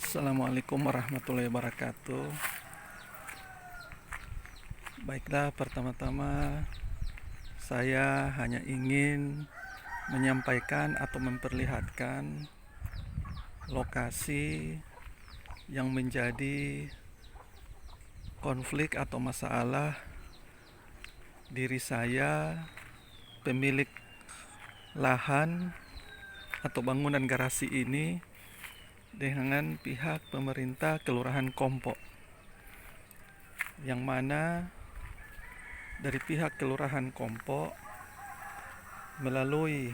Assalamualaikum warahmatullahi wabarakatuh. Baiklah, pertama-tama saya hanya ingin menyampaikan atau memperlihatkan lokasi yang menjadi konflik atau masalah diri saya, pemilik lahan atau bangunan garasi ini, dengan pihak pemerintah Kelurahan Kompo, yang mana dari pihak Kelurahan Kompo melalui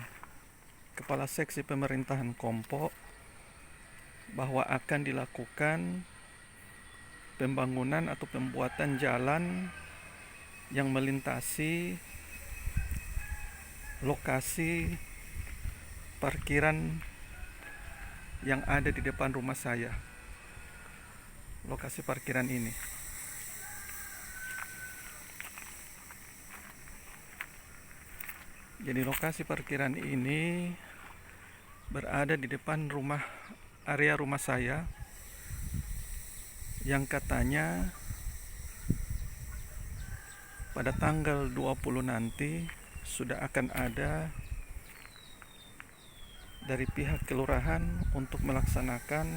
Kepala Seksi Pemerintahan Kompo bahwa akan dilakukan pembangunan atau pembuatan jalan yang melintasi lokasi parkiran yang ada di depan rumah saya. Lokasi parkiran ini. Jadi lokasi parkiran ini berada di depan area rumah saya, yang katanya pada tanggal 20 nanti sudah akan ada dari pihak kelurahan untuk melaksanakan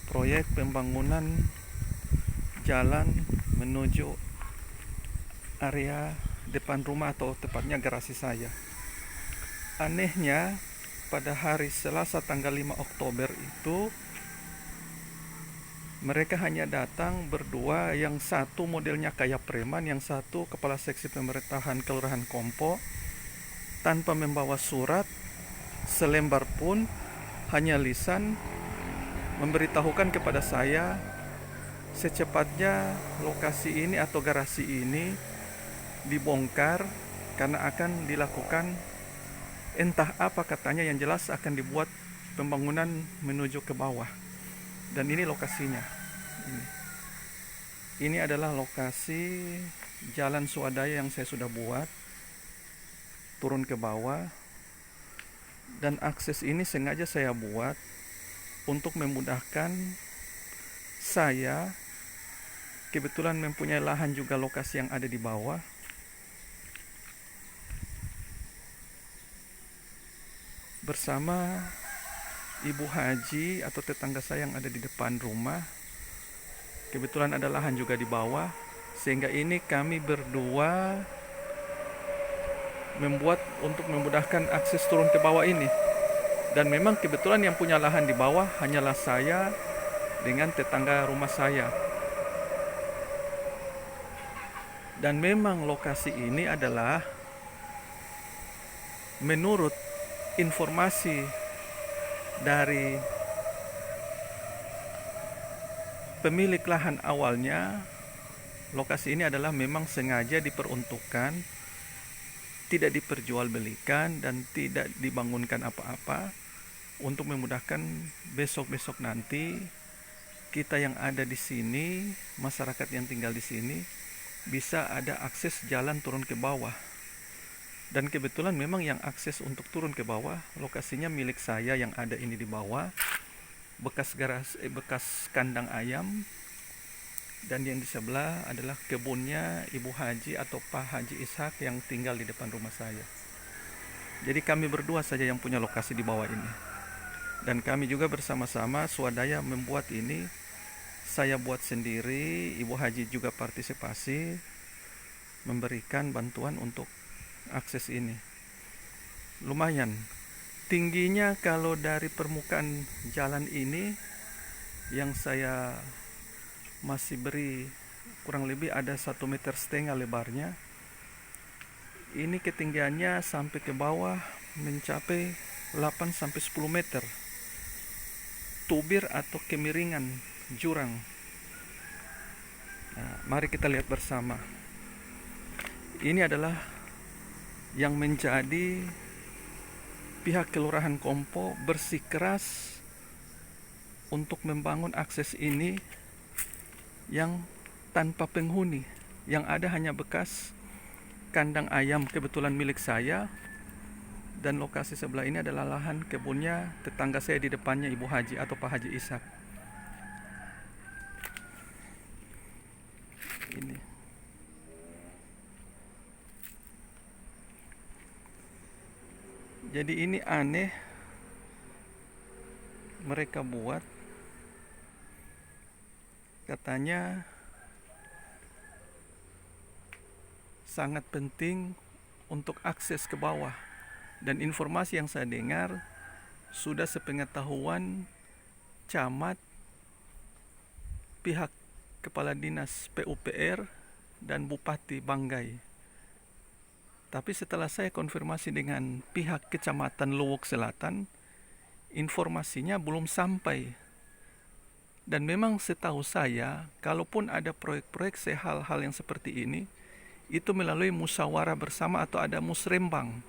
proyek pembangunan jalan menuju area depan rumah atau tepatnya garasi saya. Anehnya, pada hari Selasa tanggal 5 Oktober itu mereka hanya datang berdua, yang satu modelnya kayak preman, yang satu kepala seksi pemerintahan Kelurahan Kompo, tanpa membawa surat selembar pun, hanya lisan memberitahukan kepada saya secepatnya lokasi ini atau garasi ini dibongkar karena akan dilakukan entah apa katanya, yang jelas akan dibuat pembangunan menuju ke bawah. Dan ini lokasinya. Ini adalah lokasi jalan swadaya yang saya sudah buat turun ke bawah, dan akses ini sengaja saya buat untuk memudahkan saya. Kebetulan mempunyai lahan juga lokasi yang ada di bawah. Bersama Ibu Haji atau tetangga saya yang ada di depan rumah. Kebetulan ada lahan juga di bawah, sehingga ini kami berdua membuat untuk memudahkan akses turun ke bawah ini. Dan memang kebetulan yang punya lahan di bawah hanyalah saya dengan tetangga rumah saya. Dan memang lokasi ini adalah, menurut informasi dari pemilik lahan awalnya, lokasi ini adalah memang sengaja diperuntukkan, tidak diperjualbelikan dan tidak dibangunkan apa-apa, untuk memudahkan besok-besok nanti kita yang ada di sini, masyarakat yang tinggal di sini, bisa ada akses jalan turun ke bawah. Dan kebetulan memang yang akses untuk turun ke bawah lokasinya milik saya yang ada ini di bawah, bekas kandang ayam. Dan yang di sebelah adalah kebunnya Ibu Haji atau Pak Haji Ishak yang tinggal di depan rumah saya. Jadi kami berdua saja yang punya lokasi di bawah ini. Dan kami juga bersama-sama swadaya membuat ini. Saya buat sendiri, Ibu Haji juga partisipasi memberikan bantuan untuk akses ini. Lumayan tingginya, kalau dari permukaan jalan ini yang saya masih beri kurang lebih ada 1,5 meter lebarnya. Ini ketinggiannya sampai ke bawah mencapai 8-10 meter. Tubir atau kemiringan jurang. Nah, mari kita lihat bersama. Ini adalah yang menjadi pihak Kelurahan Kompo bersikeras untuk membangun akses ini yang tanpa penghuni, yang ada hanya bekas kandang ayam, kebetulan milik saya, Dan lokasi sebelah ini adalah lahan kebunnya tetangga saya di depannya, Ibu Haji atau Pak Haji Ishak. Ini. Jadi ini aneh mereka buat, katanya sangat penting untuk akses ke bawah. Dan informasi yang saya dengar sudah sepengetahuan camat, pihak kepala dinas PUPR dan Bupati Banggai. Tapi setelah saya konfirmasi dengan pihak Kecamatan Luwuk Selatan, informasinya belum sampai. Dan memang setahu saya, kalaupun ada proyek-proyek hal-hal yang seperti ini, itu melalui musyawarah bersama atau ada musrembang.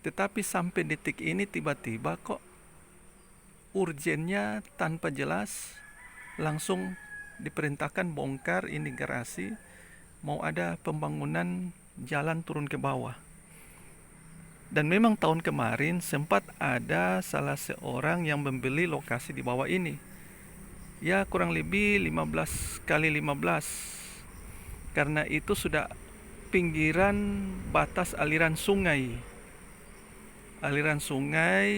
Tetapi sampai detik ini tiba-tiba kok urgennya tanpa jelas langsung diperintahkan bongkar ini garasi, mau ada pembangunan jalan turun ke bawah. Dan memang tahun kemarin sempat ada salah seorang yang membeli lokasi di bawah ini. Ya kurang lebih 15 kali 15. Karena itu sudah pinggiran batas aliran sungai. Aliran sungai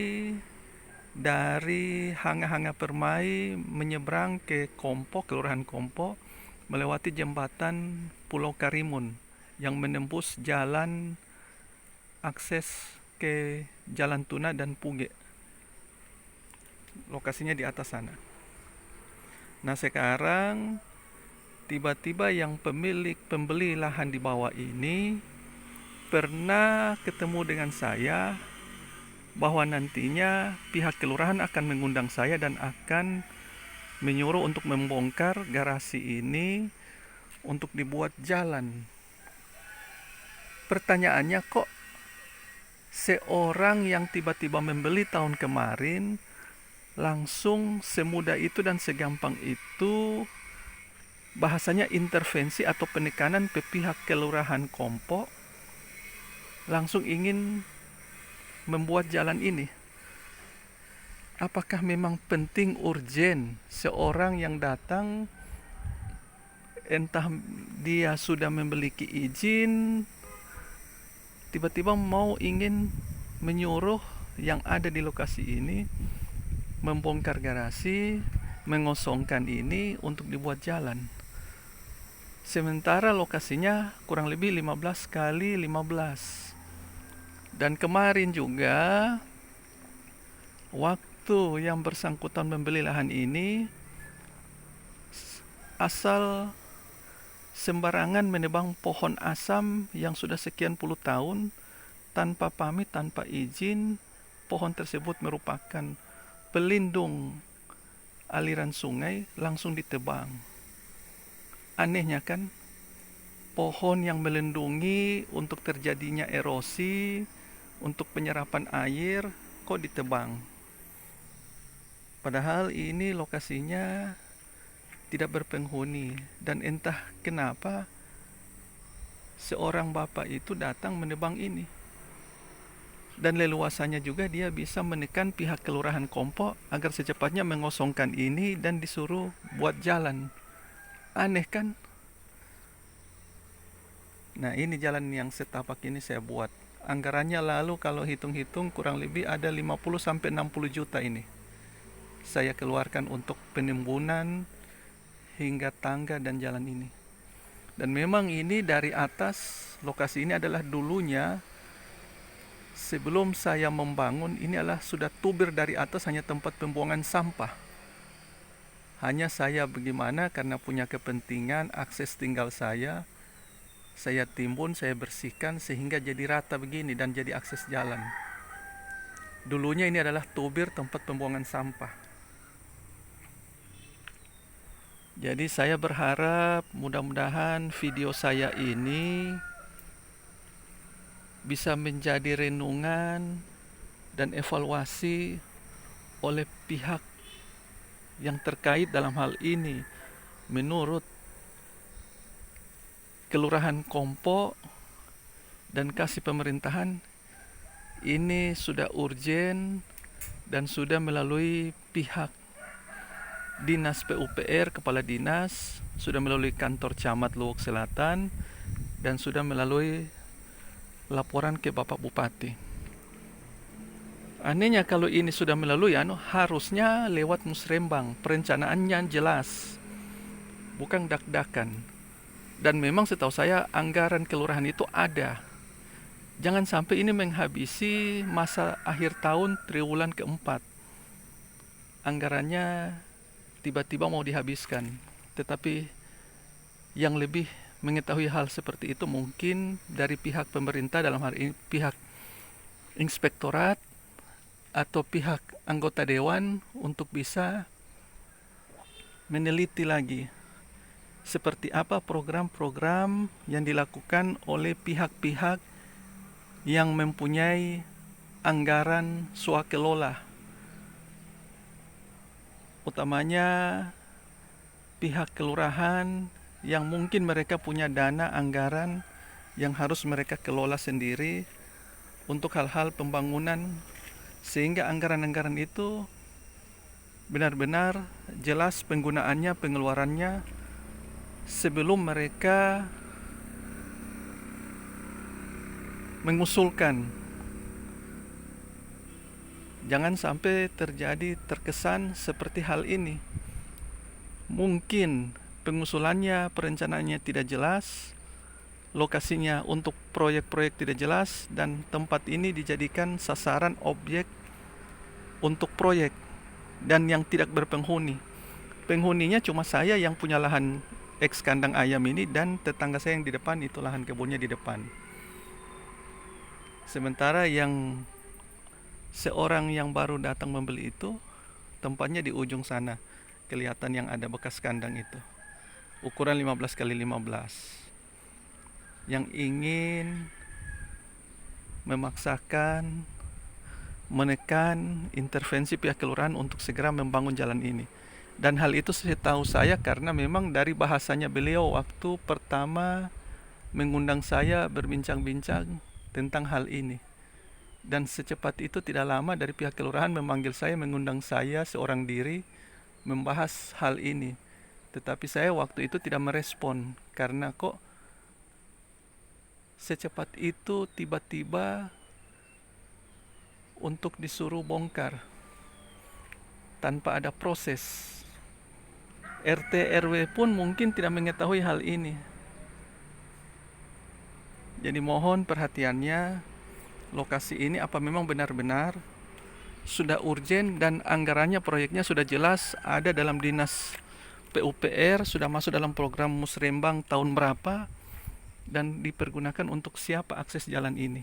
dari Hanga-Hanga Permai menyeberang ke Kompo, Kelurahan Kompo, melewati jembatan Pulau Karimun yang menembus jalan akses ke Jalan Tuna dan Puge. Lokasinya di atas sana. Nah sekarang tiba-tiba yang pembeli lahan di bawah ini pernah ketemu dengan saya bahwa nantinya pihak kelurahan akan mengundang saya dan akan menyuruh untuk membongkar garasi ini untuk dibuat jalan. Pertanyaannya, kok seorang yang tiba-tiba membeli tahun kemarin langsung semudah itu dan segampang itu, bahasanya intervensi atau penekanan ke pihak kelurahan Kompo, langsung ingin membuat jalan ini? Apakah memang penting urgen seorang yang datang, entah dia sudah memiliki izin, tiba-tiba mau ingin menyuruh yang ada di lokasi ini membongkar garasi, mengosongkan ini untuk dibuat jalan. Sementara lokasinya kurang lebih 15 kali 15. Dan kemarin juga waktu yang bersangkutan membeli lahan ini asal sembarangan menebang pohon asam yang sudah sekian puluh tahun tanpa pamit, tanpa izin. Pohon tersebut merupakan pelindung aliran sungai, langsung ditebang. Anehnya kan, pohon yang melindungi untuk terjadinya erosi, untuk penyerapan air, kok ditebang. Padahal ini lokasinya tidak berpenghuni. Dan entah kenapa seorang bapak itu datang menebang ini. Dan leluasannya juga dia bisa menekan pihak kelurahan Kompo agar secepatnya mengosongkan ini dan disuruh buat jalan. Aneh kan? Nah ini jalan yang setapak ini saya buat. Anggarannya lalu kalau hitung-hitung kurang lebih ada 50-60 juta ini saya keluarkan untuk penimbunan hingga tangga dan jalan ini. Dan memang ini dari atas, lokasi ini adalah dulunya sebelum saya membangun, ini adalah sudah tubir dari atas, hanya tempat pembuangan sampah. Hanya saya bagaimana karena punya kepentingan akses tinggal saya timbun, saya bersihkan sehingga jadi rata begini dan jadi akses jalan. Dulunya ini adalah tubir tempat pembuangan sampah. Jadi saya berharap mudah-mudahan video saya ini bisa menjadi renungan dan evaluasi oleh pihak yang terkait dalam hal ini. Menurut Kelurahan Kompo dan Kasih Pemerintahan, ini sudah urgen dan sudah melalui pihak Dinas PUPR, Kepala Dinas, sudah melalui kantor Camat Luwuk Selatan, dan sudah melalui laporan ke Bapak Bupati. Anehnya kalau ini sudah melalui harusnya lewat musrembang, perencanaannya jelas, bukan dak-dakan. Dan memang setahu saya anggaran kelurahan itu ada. Jangan sampai ini menghabisi masa akhir tahun triwulan keempat. Anggarannya tiba-tiba mau dihabiskan. Tetapi yang lebih mengetahui hal seperti itu mungkin dari pihak pemerintah, dalam hal ini pihak inspektorat atau pihak anggota dewan, untuk bisa meneliti lagi seperti apa program-program yang dilakukan oleh pihak-pihak yang mempunyai anggaran swakelola, utamanya pihak kelurahan yang mungkin mereka punya dana anggaran yang harus mereka kelola sendiri untuk hal-hal pembangunan, sehingga anggaran-anggaran itu benar-benar jelas penggunaannya, pengeluarannya sebelum mereka mengusulkan. Jangan sampai terkesan seperti hal ini. Mungkin pengusulannya, perencanaannya tidak jelas, lokasinya untuk proyek-proyek tidak jelas, dan tempat ini dijadikan sasaran objek untuk proyek dan yang tidak berpenghuni. Penghuninya cuma saya yang punya lahan eks kandang ayam ini, dan tetangga saya yang di depan itu lahan kebunnya di depan. Sementara yang seorang yang baru datang membeli itu tempatnya di ujung sana, kelihatan yang ada bekas kandang itu, ukuran 15 kali 15. Yang ingin memaksakan, menekan intervensi pihak kelurahan untuk segera membangun jalan ini. Dan hal itu setahu saya karena memang dari bahasanya beliau waktu pertama mengundang saya berbincang-bincang tentang hal ini. Dan secepat itu tidak lama dari pihak kelurahan memanggil saya, mengundang saya seorang diri membahas hal ini. Tetapi saya waktu itu tidak merespon karena kok secepat itu tiba-tiba untuk disuruh bongkar tanpa ada proses. RT RW pun mungkin tidak mengetahui hal ini. Jadi mohon perhatiannya, lokasi ini apa memang benar-benar sudah urgen dan anggarannya, proyeknya sudah jelas ada dalam Dinas PUPR, sudah masuk dalam program musrembang tahun berapa, dan dipergunakan untuk siapa akses jalan ini.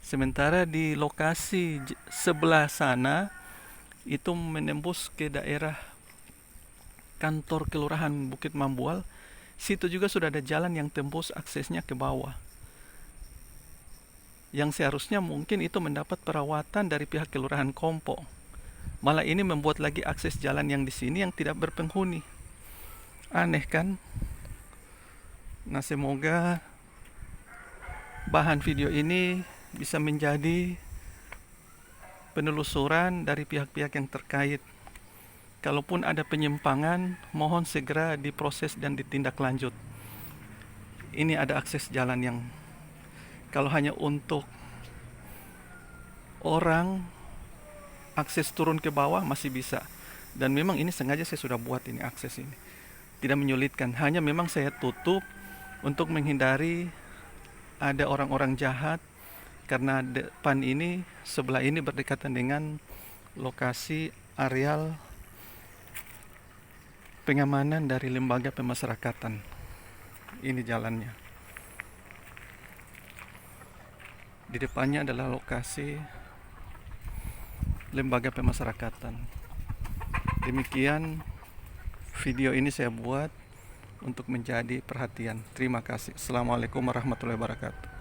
Sementara di lokasi sebelah sana itu menembus ke daerah kantor kelurahan Bukit Mambual. Situ juga sudah ada jalan yang tembus aksesnya ke bawah, yang seharusnya mungkin itu mendapat perawatan dari pihak kelurahan Kompo. Malah ini membuat lagi akses jalan yang di sini yang tidak berpenghuni. Aneh kan? Nah, semoga bahan video ini bisa menjadi penelusuran dari pihak-pihak yang terkait. Kalaupun ada penyimpangan, mohon segera diproses dan ditindaklanjut. Ini ada akses jalan yang kalau hanya untuk orang akses turun ke bawah masih bisa. Dan memang ini sengaja saya sudah buat ini akses ini. Tidak menyulitkan, hanya memang saya tutup untuk menghindari ada orang-orang jahat, karena depan ini, sebelah ini berdekatan dengan lokasi areal pengamanan dari lembaga pemasyarakatan. Ini jalannya. Di depannya adalah lokasi lembaga pemasyarakatan. Demikian video ini saya buat untuk menjadi perhatian. Terima kasih. Assalamualaikum warahmatullahi wabarakatuh.